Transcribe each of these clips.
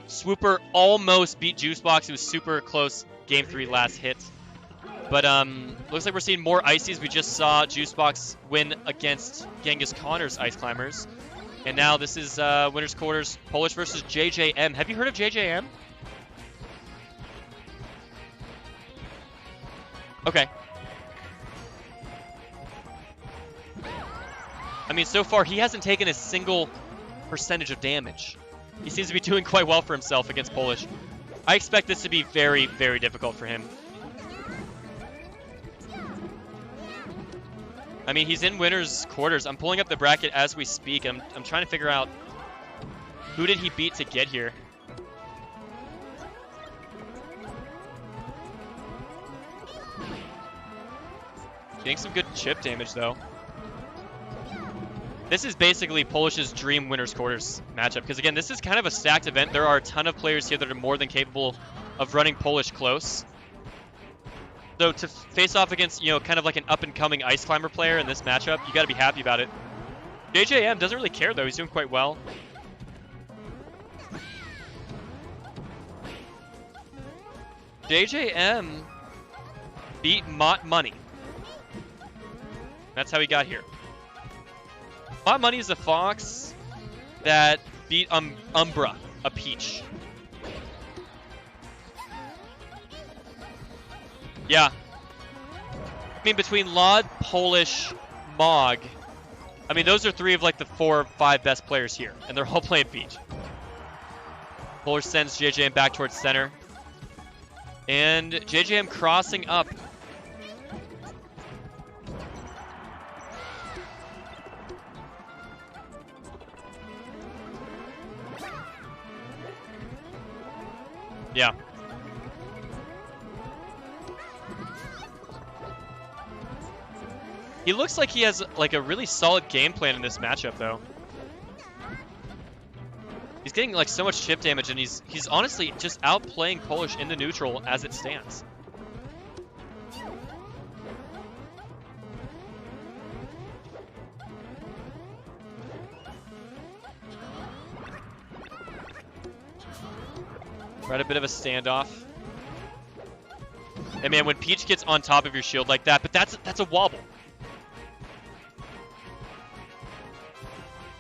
Swooper almost beat Juicebox. It was super close. Game 3 last hit. But looks like we're seeing more ices. We just saw Juicebox win against Genghis Connor's Ice Climbers. And now this is winner's quarters, Polish versus JJM. Have you heard of JJM? Okay. I mean, so far he hasn't taken a single percentage of damage. He seems to be doing quite well for himself against Polish. I expect this to be very, very difficult for him. I mean, he's in winner's quarters. I'm pulling up the bracket as we speak. I'm trying to figure out who did he beat to get here. Getting some good chip damage, though. This is basically Polish's dream winner's quarters matchup. Because, again, this is kind of a stacked event. There are a ton of players here that are more than capable of running Polish close. So to face off against, you know, kind of like an up-and-coming Ice Climber player in this matchup, you got to be happy about it. JJM doesn't really care, though. He's doing quite well. JJM beat Mott Money. That's how he got here. Mott Money is a fox that beat Umbra, a peach. Yeah. I mean, between Lod, Polish, Mog, I mean, those are 3 of like the 4 or 5 best players here, and they're all playing peach. Polish sends JJM back towards center. And JJM crossing up. Yeah. He looks like he has like a really solid game plan in this matchup, though. He's getting like so much chip damage, and he's honestly just outplaying Polish in the neutral as it stands. Right, a bit of a standoff. And man, when Peach gets on top of your shield like that, but that's a wobble.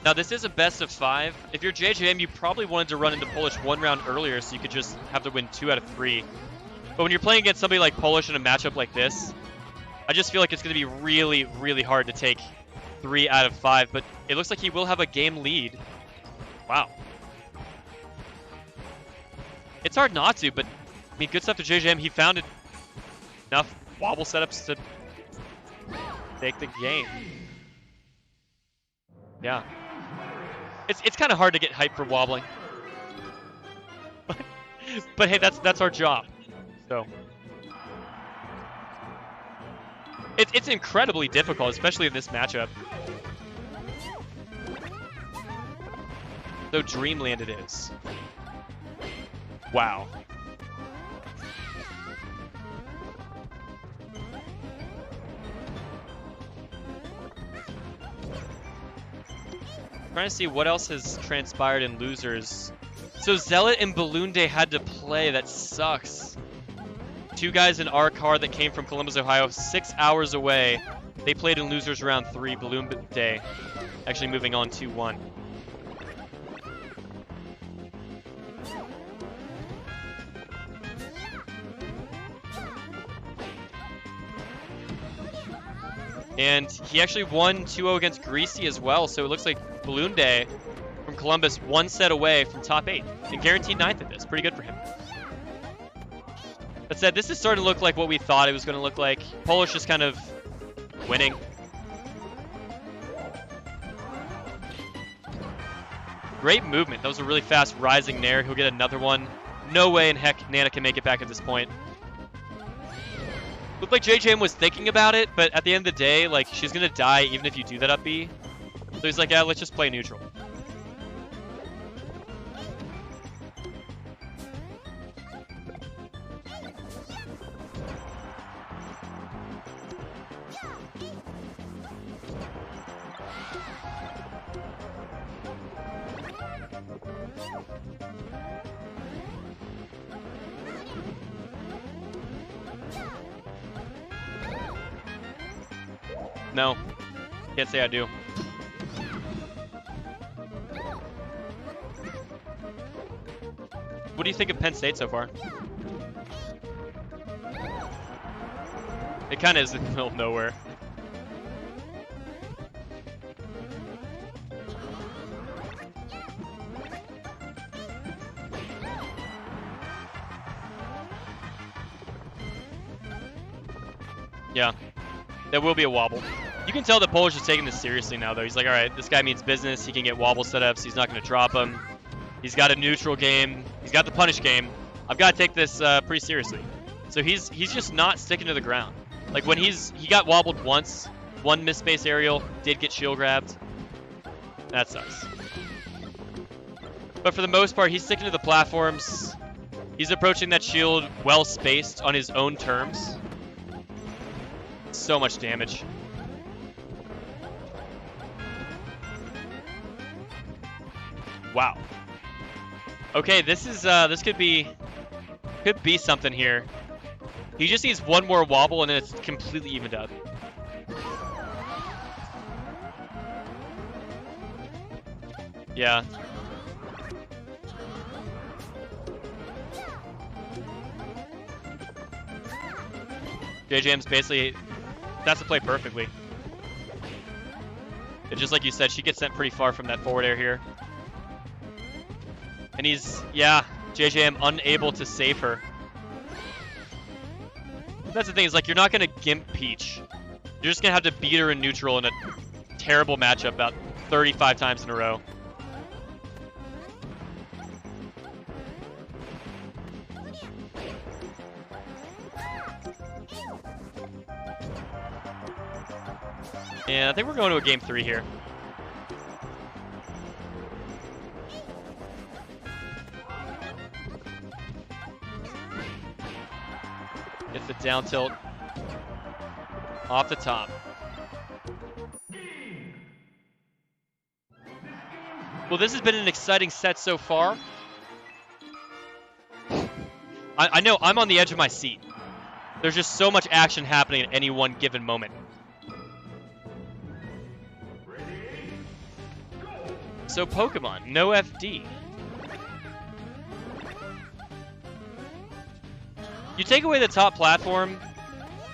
Now this is a best of 5. If you're JJM, you probably wanted to run into Polish 1 round earlier so you could just have to win 2 out of 3. But when you're playing against somebody like Polish in a matchup like this, I just feel like it's going to be really, really hard to take 3 out of 5. But it looks like he will have a game lead. Wow. It's hard not to, but I mean, good stuff to JJM. He found enough wobble setups to take the game. Yeah. It's kind of hard to get hyped for wobbling. But hey, that's our job. So it's incredibly difficult, especially in this matchup. So Dreamland it is. Wow. Trying to see what else has transpired in losers. So Zealot and Balloon Day had to play. That sucks. 2 guys in our car that came from Columbus, Ohio, 6 hours away. They played in losers round 3. Balloon Day actually moving on 2-1. And he actually won 2-0 against Greasy as well, so it looks like Balloon Day from Columbus 1 set away from top 8 and guaranteed 9th at this. Pretty good for him. That said, this is starting to look like what we thought it was going to look like. Polish just kind of winning. Great movement. That was a really fast rising Nair. He'll get another one. No way in heck Nana can make it back at this point. Looked like JJM was thinking about it, but at the end of the day, like, she's gonna die even if you do that up B. So he's like, yeah, let's just play neutral. No. Can't say I do. What do you think of Penn State so far? It kind of is in the middle of nowhere. Yeah, there will be a wobble. You can tell that Polish is taking this seriously now, though. He's like, all right, this guy means business. He can get wobble setups. He's not going to drop him. He's got a neutral game. He's got the punish game. I've got to take this pretty seriously. So he's just not sticking to the ground. Like when he got wobbled once, one missed space aerial, did get shield grabbed. That sucks. But for the most part, he's sticking to the platforms. He's approaching that shield well spaced on his own terms. So much damage. Wow. Okay, this could be something here. He just needs one more wobble and then it's completely evened up. Yeah. JJM's basically, that's the play perfectly. It's just like you said, she gets sent pretty far from that forward air here. And yeah, JJM unable to save her. That's the thing, is like you're not going to gimp Peach. You're just going to have to beat her in neutral in a terrible matchup about 35 times in a row. Yeah, I think we're going to a game 3 here. Gets the down tilt off the top. Well, this has been an exciting set so far. I know I'm on the edge of my seat. There's just so much action happening at any one given moment. So Pokemon, no FD. You take away the top platform,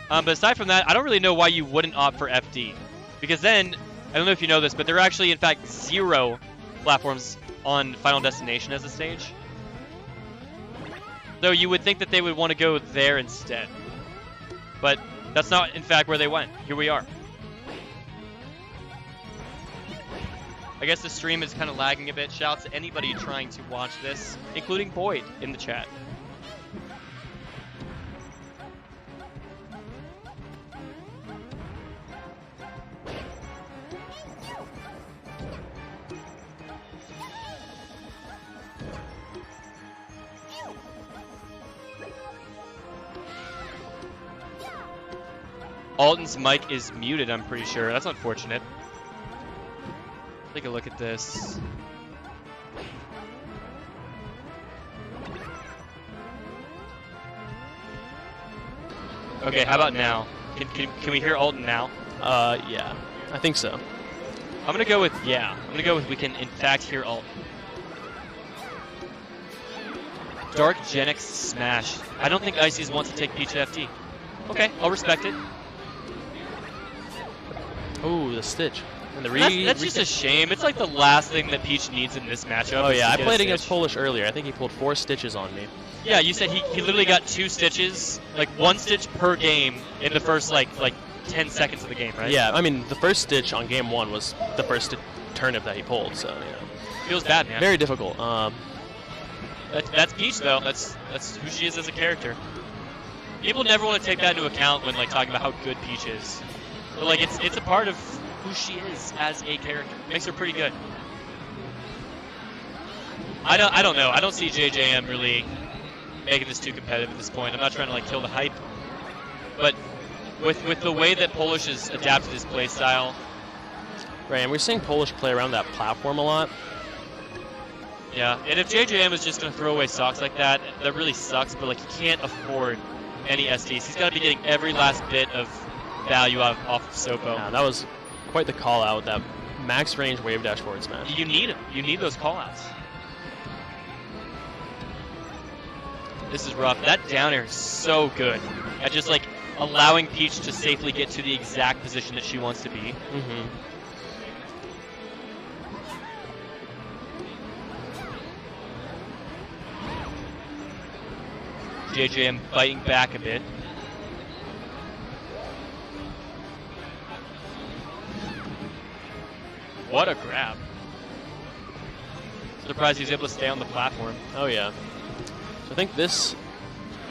but aside from that, I don't really know why you wouldn't opt for FD. Because then, I don't know if you know this, but there are actually, in fact, 0 platforms on Final Destination as a stage. So you would think that they would want to go there instead. But that's not, in fact, where they went. Here we are. I guess the stream is kind of lagging a bit. Shout out to anybody trying to watch this, including Boyd in the chat. Alton's mic is muted, I'm pretty sure. That's unfortunate. Take a look at this. Okay, how about now? Can we hear Alton now? Yeah, I think so. I'm gonna go with yeah. I'm gonna go with we can in fact hear Alton. Dark Genix Smash. I don't think Ices wants to take Peach FD. Okay, I'll respect it. Oh, the Stitch. And the that's just a shame. It's like the last thing that Peach needs in this matchup. Oh yeah, I played against Polish earlier. I think he pulled 4 stitches on me. Yeah, you said he literally got 2 stitches, like 1 stitch per game in the first like 10 seconds of the game, right? Yeah, I mean the first stitch on game 1 was the first turnip that he pulled, so yeah. Feels bad, man. Very difficult. That's Peach though. That's who she is as a character. People never want to take that into account when like talking about how good Peach is. But like it's a part of who she is as a character. Makes her pretty good. I don't know. I don't see JJM really making this too competitive at this point. I'm not trying to like kill the hype. But with the way that Polish has adapted his play style. Right, and we're seeing Polish play around that platform a lot. Yeah, and if JJM is just going to throw away stocks like that, that really sucks, but like he can't afford any SDs. He's got to be getting every last bit of value off of Sopo. Yeah, that was quite the call out with that max range wave dash forward smash. You need them. You need those call outs. This is rough. That down air is so good at just like allowing Peach to safely get to the exact position that she wants to be. Mm-hmm. JJM fighting back a bit. What a grab. Surprised he's able to stay on the platform. Oh yeah. So I think this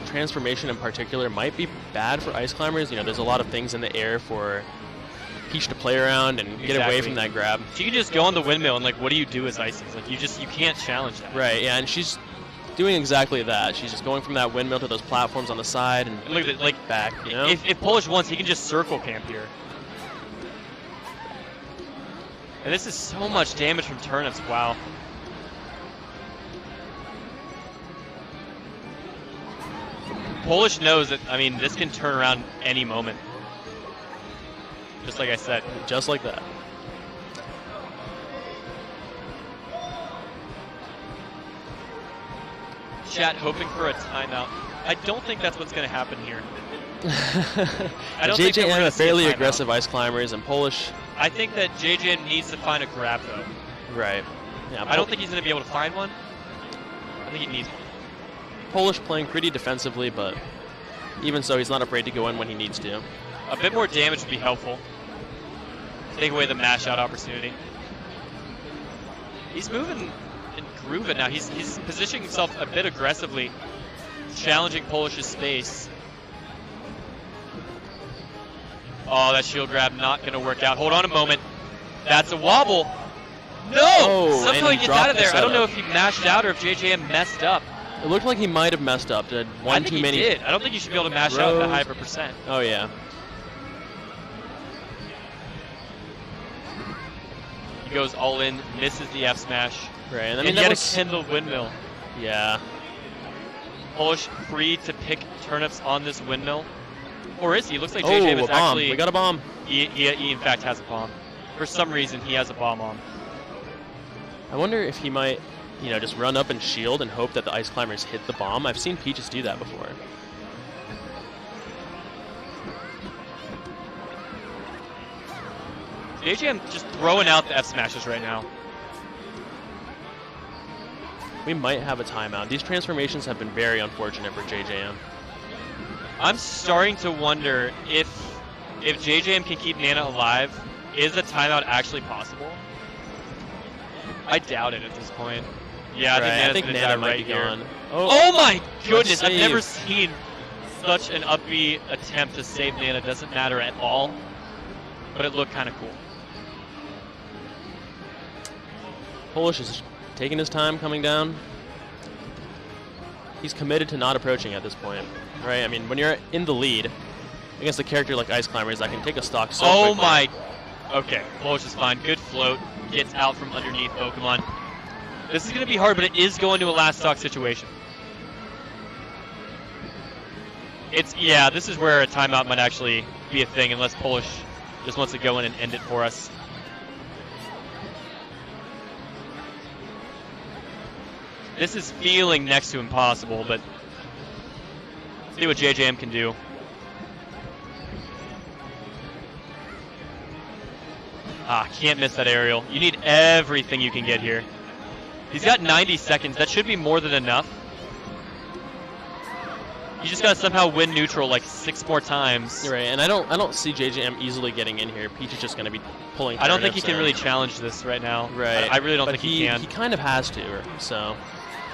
transformation in particular might be bad for Ice Climbers. You know, there's a lot of things in the air for Peach to play around and get away from that grab. She can just go on the windmill and like, what do you do as Ices? Like you can't challenge that. Right, yeah, and she's doing exactly that. She's just going from that windmill to those platforms on the side and look at it, like back, you know? If Polish wants, he can just circle camp here. And this is so much damage from turnips, wow. Polish knows that, I mean, this can turn around any moment. Just like I said. Just like that. Chat hoping for a timeout. I don't think that's what's going to happen here. I don't think JJM are fairly aggressive Ice Climbers, and Polish. I think that JJM needs to find a grab, though. Right. Yeah, I don't think he's going to be able to find one. I think he needs one. Polish playing pretty defensively, but even so, he's not afraid to go in when he needs to. A bit more damage would be helpful. Take away the mash out opportunity. He's moving and grooving now. He's positioning himself a bit aggressively, challenging Polish's space. Oh, that shield grab not going to work out. Hold on a moment. That's a wobble. No! Oh, somehow he gets out of there. I don't know if he mashed out or if JJM messed up. It looked like he might have messed up. Did one too many? He did. I don't think you should be able to mash out at a hyper percent. Oh, yeah. He goes all in, misses the F smash. Right, and then yet a Kindle windmill. Yeah. Polish free to pick turnips on this windmill. Or is he? Looks like JJM is actually... We got a bomb. He in fact has a bomb. For some reason, he has a bomb on. I wonder if he might, you know, just run up and shield and hope that the Ice Climbers hit the bomb. I've seen Peaches do that before. JJM just throwing out the F smashes right now. We might have a timeout. These transformations have been very unfortunate for JJM. I'm starting to wonder if JJM can keep Nana alive, is a timeout actually possible? I doubt it at this point. Yeah, I think Nana might be gone. Oh my goodness, I've never seen such an upbeat attempt to save Nana. Doesn't matter at all, but it looked kind of cool. Polish is taking his time coming down. He's committed to not approaching at this point, right? I mean, when you're in the lead against a character like Ice Climbers, that can take a stock so quickly. Oh my... Okay, Polish is fine. Good float. Gets out from underneath Pokemon. This is going to be hard, but it is going to a last stock situation. Yeah, this is where a timeout might actually be a thing, unless Polish just wants to go in and end it for us. This is feeling next to impossible, but see what JJM can do. Can't miss that aerial. You need everything you can get here. He's got 90 seconds. That should be more than enough. You just gotta somehow win neutral like 6 more times. Right, and I don't see JJM easily getting in here. Peach is just gonna be pulling. I don't think he can really challenge this right now. Right. I really don't think he can. He kind of has to. So.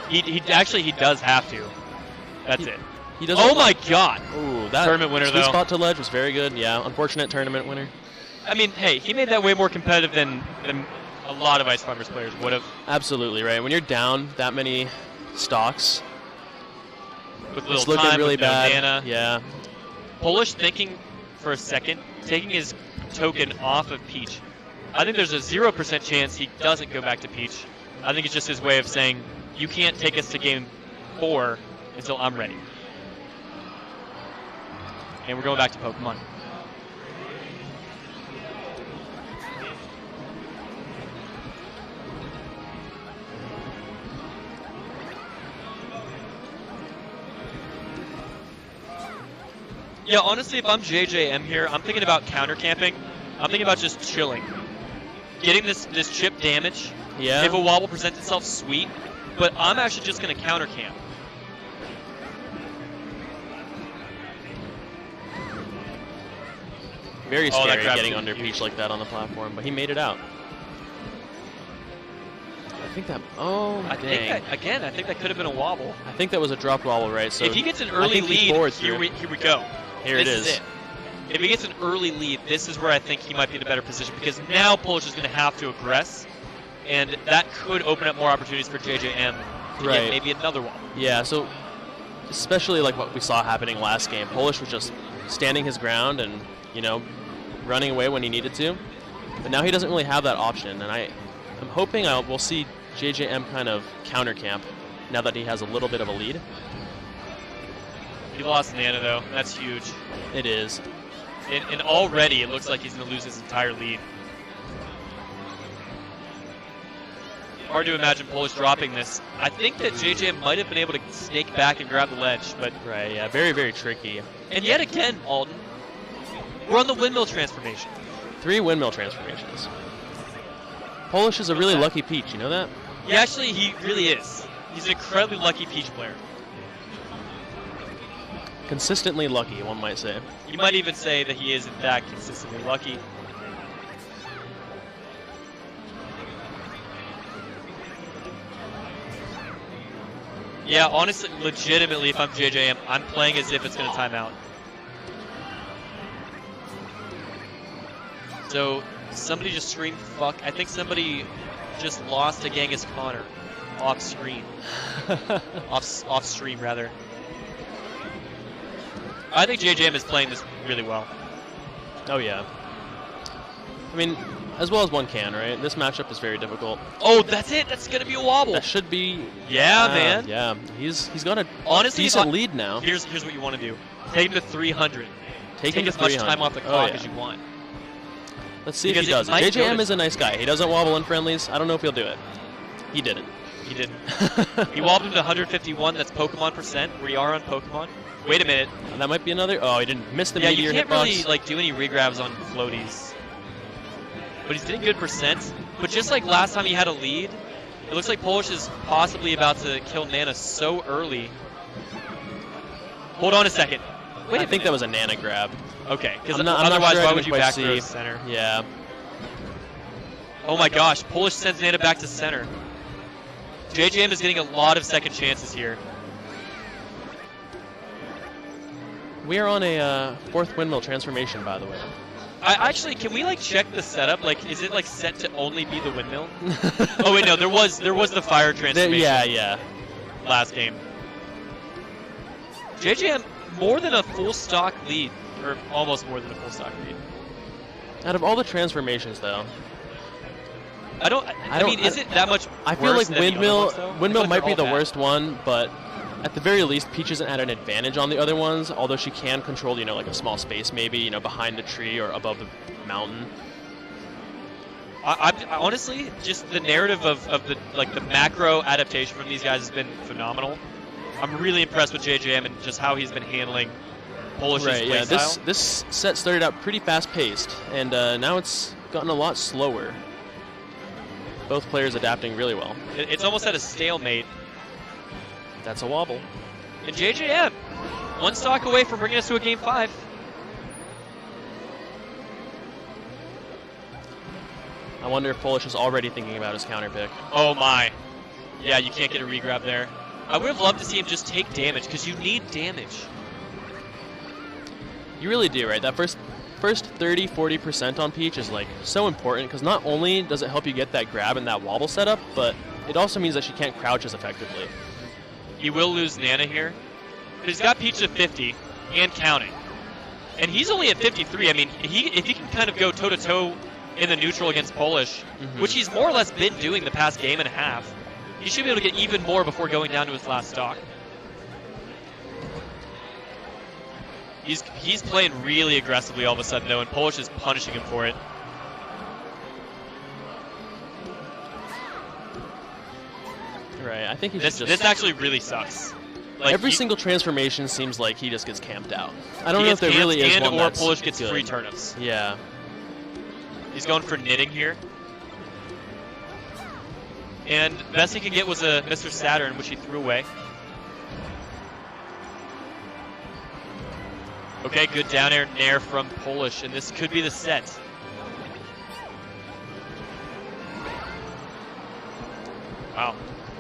He does have to. That's it. He does. Oh my God! Ooh, that tournament winner though. Spot to ledge was very good. Yeah, unfortunate tournament winner. I mean, hey, he made that way more competitive than a lot of Ice Climbers players would have. Absolutely right. When you're down that many stocks, with little it's looking time, really with bad. No Nana. Yeah. Polish thinking for a second, taking his token off of Peach. I think there's a 0% chance he doesn't go back to Peach. I think it's just his way of saying, you can't take us to game 4 until I'm ready. And we're going back to Pokemon. Yeah, honestly, if I'm JJM here, I'm thinking about counter camping. I'm thinking about just chilling. Getting this chip damage. Yeah. If a wobble presents itself, sweet. But I'm actually just going to counter camp. Very scary grab's getting too under huge. Peach like that on the platform, but he made it out. I think that. Oh, I dang. think that could have been a wobble. I think that was a dropped wobble, right? So if he gets an I early think he lead, forward here through. we go. Here it This is. it. If he gets an early lead, this is where I think he might be in a better position, because now Polish is going to have to aggress, and that could open up more opportunities for JJM to Right. get maybe another wobble. Yeah, so especially like what we saw happening last game, Polish was just standing his ground and, you know, running away when he needed to. But now he doesn't really have that option, and I'm hoping we'll see JJM kind of counter camp now that he has a little bit of a lead. He lost Nana, though. That's huge. It is. And already it looks like he's going to lose his entire lead. Hard to imagine Polish dropping this. I think that JJM might have been able to snake back and grab the ledge, but... Right, yeah, very, very tricky. And yet again, Alden, we're on the windmill transformation. 3 windmill transformations. Polish is a really lucky Peach, you know that? Yeah, actually, he really is. He's an incredibly lucky Peach player. Consistently lucky, one might say. You might even say that he is, in fact, consistently lucky. Yeah, honestly, legitimately, if I'm JJM, I'm playing as if it's going to time out. So, somebody just screamed fuck. I think somebody just lost to Genghis Connor. Off screen. off stream, rather. I think JJM is playing this really well. Oh, yeah. I mean, as well as one can, right? This matchup is very difficult. Oh, that's it. That's going to be a wobble. That should be... Yeah, man. Yeah, he's got a Honestly, decent lead now. Here's what you want to do. Take him to 300. Take Take him as to much 300. time off the clock yeah. as you want. Let's see Because if he it does it. might go JJM to- is a nice guy. He doesn't wobble in friendlies. I don't know if he'll do it. He didn't. He didn't. He wobbled him to 151. That's Pokemon percent. We are on Pokemon. Wait a minute. That might be another... Oh, he didn't miss the Yeah, meteor you can't hitbox. really like do any regrabs on floaties. But he's getting good percent. But just like last time he had a lead, it looks like Polish is possibly about to kill Nana so early. Hold on a second. Wait I a think minute. that was a Nana grab. Okay, because I'm not otherwise, sure I why didn't would you quite back throw see. center? Yeah. Oh my gosh, Polish sends Nana back to center. JJM is getting a lot of second chances here. We are on a 4th windmill transformation, by the way. Actually, can we like check the setup? Like, is it like set to only be the windmill? Oh wait, no, there was the fire transformation. Yeah. Last game. JJM more than a full stock lead, or almost more than a full stock lead. Out of all the transformations, though, I mean, is it that much? I feel like worse than the other ones, though? I feel Windmill like might they're be all the bad. worst one, but at the very least, Peach isn't at an advantage on the other ones, although she can control, you know, like a small space maybe, you know, behind the tree or above the mountain. I honestly, just the narrative of the macro adaptation from these guys has been phenomenal. I'm really impressed with JJM and just how he's been handling Polish's Right, yeah, playstyle. this set started out pretty fast-paced, and now it's gotten a lot slower. Both players adapting really well. It's almost at a stalemate. That's a wobble. And JJM, one stock away from bringing us to a Game 5. I wonder if Polish is already thinking about his counter pick. Oh my. Yeah, you can't get a regrab there. I would have loved to see him just take damage, because you need damage. You really do, right? That first 30-40% on Peach is like so important, because not only does it help you get that grab and that wobble setup, but it also means that she can't crouch as effectively. He will lose Nana here. But he's got Peach at 50 and counting. And he's only at 53. I mean, if he can kind of go toe-to-toe in the neutral against Polish, which he's more or less been doing the past game and a half, he should be able to get even more before going down to his last stock. He's playing really aggressively all of a sudden, though, and Polish is punishing him for it. Right, I think he should This actually really sucks. Like every single transformation seems like he just gets camped out. I don't know if there camped really is and one or that's Polish gets good. free turnips. Yeah. He's going for knitting here. And best he could get was a Mr. Saturn, which he threw away. Okay, good down air nair from Polish, and this could be the set. Wow.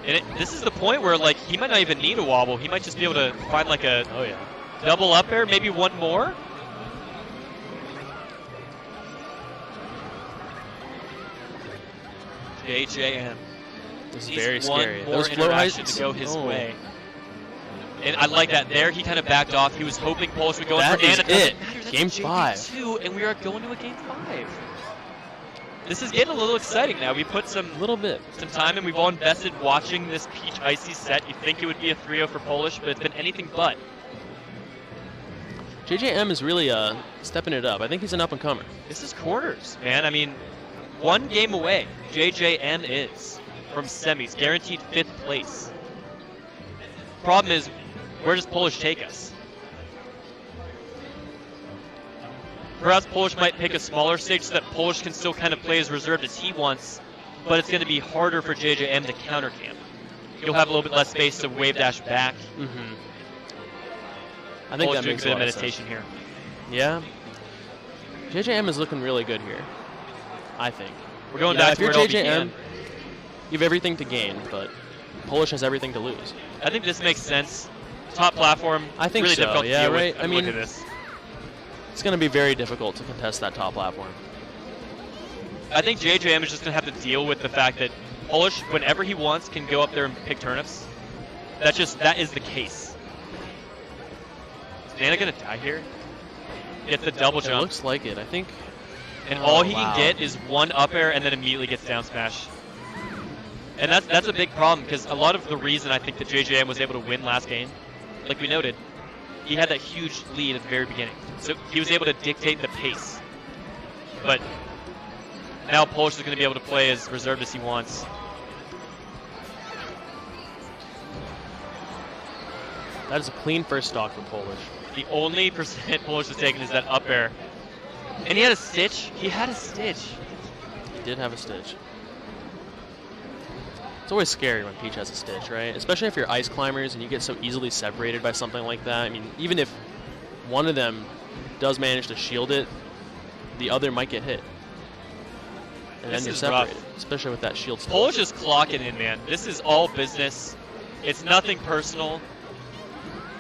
And this is the point where, like, he might not even need a wobble. He might just be able to find, like, a double up air, maybe one more. JJM. This is very scary. One more interaction to go his way. And I like that. There, he kind of backed off. He was hoping Polish would go in for Nana. That is it. Game 5. And we are going to a game 5. This is getting a little exciting now. We put some time in. We've all invested watching this Peach Icy set. You think it would be a 3-0 for Polish, but it's been anything but. JJM is really stepping it up. I think he's an up-and-comer. This is corners, man. I mean, one game away. JJM is from semis, guaranteed 5th place. Problem is, where does Polish take us? Perhaps Polish might pick a smaller stage so that Polish can still kind of play as reserved as he wants, but it's going to be harder for JJM to counter camp. He'll have a little bit less space to wave dash back. Mm-hmm. I think Polish that makes a bit of lot of meditation sense. here. Yeah. JJM is looking really good here, I think. We're going back to where it all began. You have everything to gain, but Polish has everything to lose. I think this makes sense. Top platform. I think really so. Difficult to yeah, deal right. with. I mean, look at this. It's going to be very difficult to contest that top platform. I think JJM is just going to have to deal with the fact that Polish, whenever he wants, can go up there and pick turnips. That is the case. Is Nana going to die here? Gets the double jump. It looks like it. I think. And all he can get is one up air and then immediately gets down smash. And that's a big problem, because a lot of the reason I think that JJM was able to win last game, like we noted, he had that huge lead at the very beginning. So he was able to dictate the pace. But now Polish is going to be able to play as reserved as he wants. That is a clean first stock for Polish. The only percent Polish has taken is that up air. And he had a stitch. He had a stitch. He did have a stitch. It's always scary when Peach has a stitch, right? Especially if you're ice climbers and you get so easily separated by something like that. I mean, even if one of them does manage to shield it, the other might get hit. And then you're separated, especially with that shield stitch. Polish is clocking in, man. This is all business. It's nothing personal.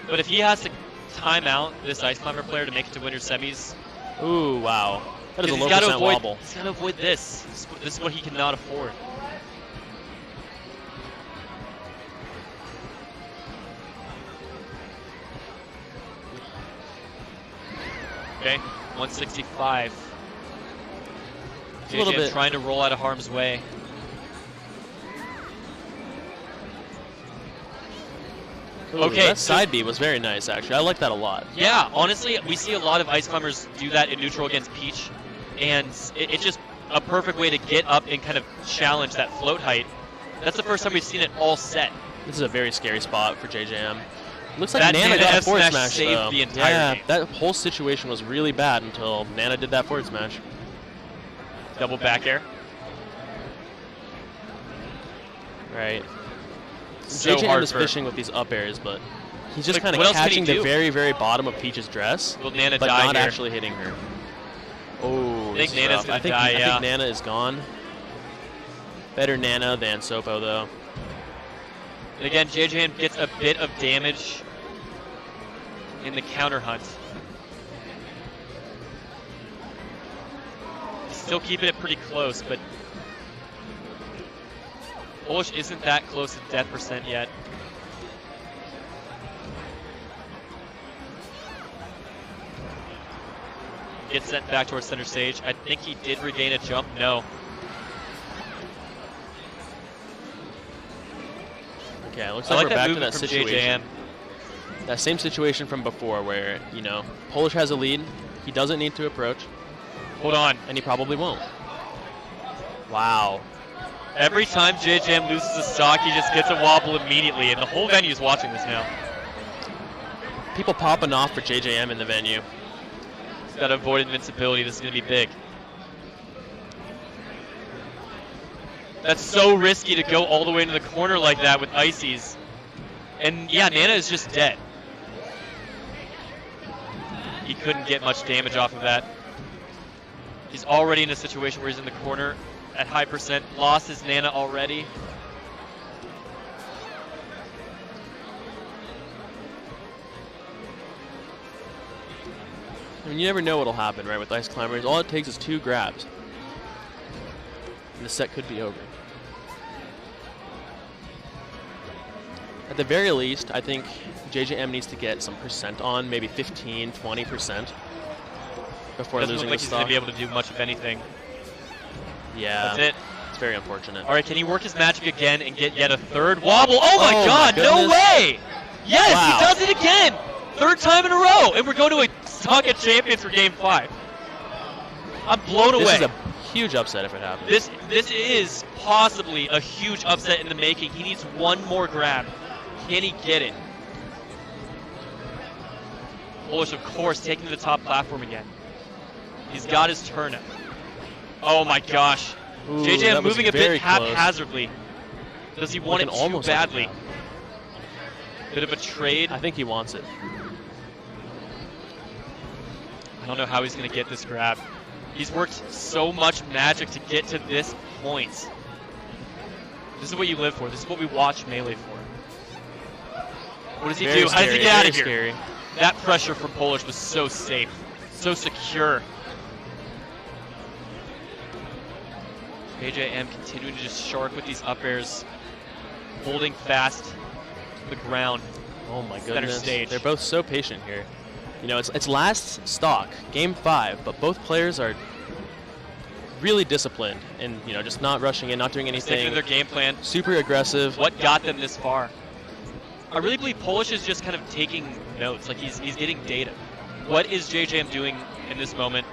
But if he has to time out this ice climber player to make it to winter semis, ooh, wow. That is a low percent wobble. He's got to avoid this. This is what he cannot afford. Okay, 165. A little bit. Trying to roll out of harm's way. Ooh, okay, that side B was very nice, actually. I like that a lot. Yeah, honestly, we see a lot of ice climbers do that in neutral against Peach, and it's just a perfect way to get up and kind of challenge that float height. That's the first time we've seen it all set. This is a very scary spot for JJM. Looks like that Nana got a forward smash, saved though. the entire game. That whole situation was really bad until Nana did that forward smash. Double back air. Right. So JJM is fishing with these up airs, but he's just like, kind of catching the very, very bottom of Peach's dress, Will Nana but die not here? actually hitting her. Oh, I think Nana's gonna die, I think Nana is gone. Better Nana than Sopo, though. And again, JJM gets a bit of damage in the counter hunt. He's still keeping it pretty close, but Polish isn't that close to death percent yet. Gets sent back towards center stage. I think he did regain a jump. No. Okay, it looks like we're back to that situation. JJM. That same situation from before where, you know, Polish has a lead. He doesn't need to approach. Hold on. And he probably won't. Wow. Every time JJM loses a stock, he just gets a wobble immediately, and the whole venue's watching this now. people popping off for JJM in the venue. He's got to avoid invincibility. This is going to be big. That's so risky to go all the way into the corner like that with Ices. And yeah, Nana is just dead. He couldn't get much damage off of that. He's already in a situation where he's in the corner at high percent. Lost his Nana already. I mean, you never know what'll happen, right? With Ice Climbers, all it takes is 2 grabs, and the set could be over. At the very least, I think JJM needs to get some percent on, maybe 15, 20% before Doesn't losing look like the he's stock. going to be able to do much of anything. Yeah, That's it. It's very unfortunate. All right, can he work his magic again and get yet a third wobble? Oh my Oh God, my no goodness. way! Yes, Wow. he does it again! 3rd time in a row, and we're going to a Saga Champions for Game 5. I'm blown away. This is a huge upset if it happens. This is possibly a huge upset in the making. He needs one more grab. Can he get it? Polish, of course, taking to the top platform again. He's got his turn up. Oh my gosh. Ooh, JJM that was moving a very bit close. haphazardly. Does he want it Looking too almost like a badly? grab. Bit of a trade. I think he wants it. I don't know how he's going to get this grab. He's worked so much magic to get to this point. This is what you live for. This is what we watch Melee for. What does he Very do? How does he scary, get out of very here? scary. That pressure from Polish was so safe, so secure. JJM continuing to just shark with these up airs, holding fast to the ground. Oh my Center goodness. stage. They're both so patient here. You know, it's last stock, Game 5, but both players are really disciplined and, you know, just not rushing in, not doing Sticking to anything. their game plan. Super aggressive. What got them this far? I really believe Polish is just kind of taking notes, like he's getting data. What is JJM doing in this moment?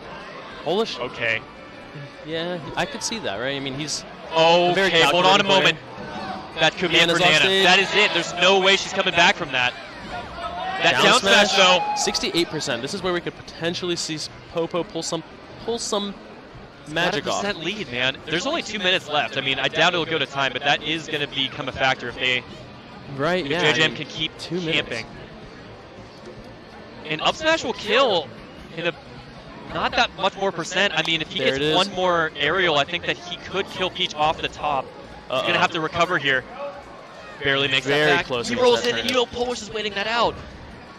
Polish? Okay. Yeah, I could see that, right? I mean, he's a very Okay, hold on a calculated moment. That could be it Nana's for off Nana. stage. That is it. There's no way she's coming back from that. That down smash, though. 68%. This is where we could potentially see Popo pull some magic off. 100% lead, man. There's only 2 minutes left. I mean, I doubt it'll go to time, but that is going to become a factor if Right, if yeah. JJM I mean, can keep 2 minutes. camping. And up smash will kill in a not that much more percent. I mean, if he There it gets is. one more aerial, I think that he could kill Peach off the top. He's going to have to recover here. Barely makes Very that back. close He against rolls that in, and turnip. Polish is waiting that out.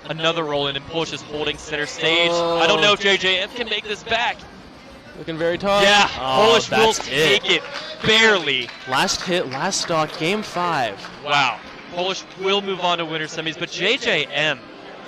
Another roll in, and Polish is holding center stage. Oh. I don't know if JJM can make this back. Looking very tough. Yeah, Oh, Polish will that's take it. Barely. Last hit, last stock, Game 5. Wow. Polish will move on to winner semis, but JJM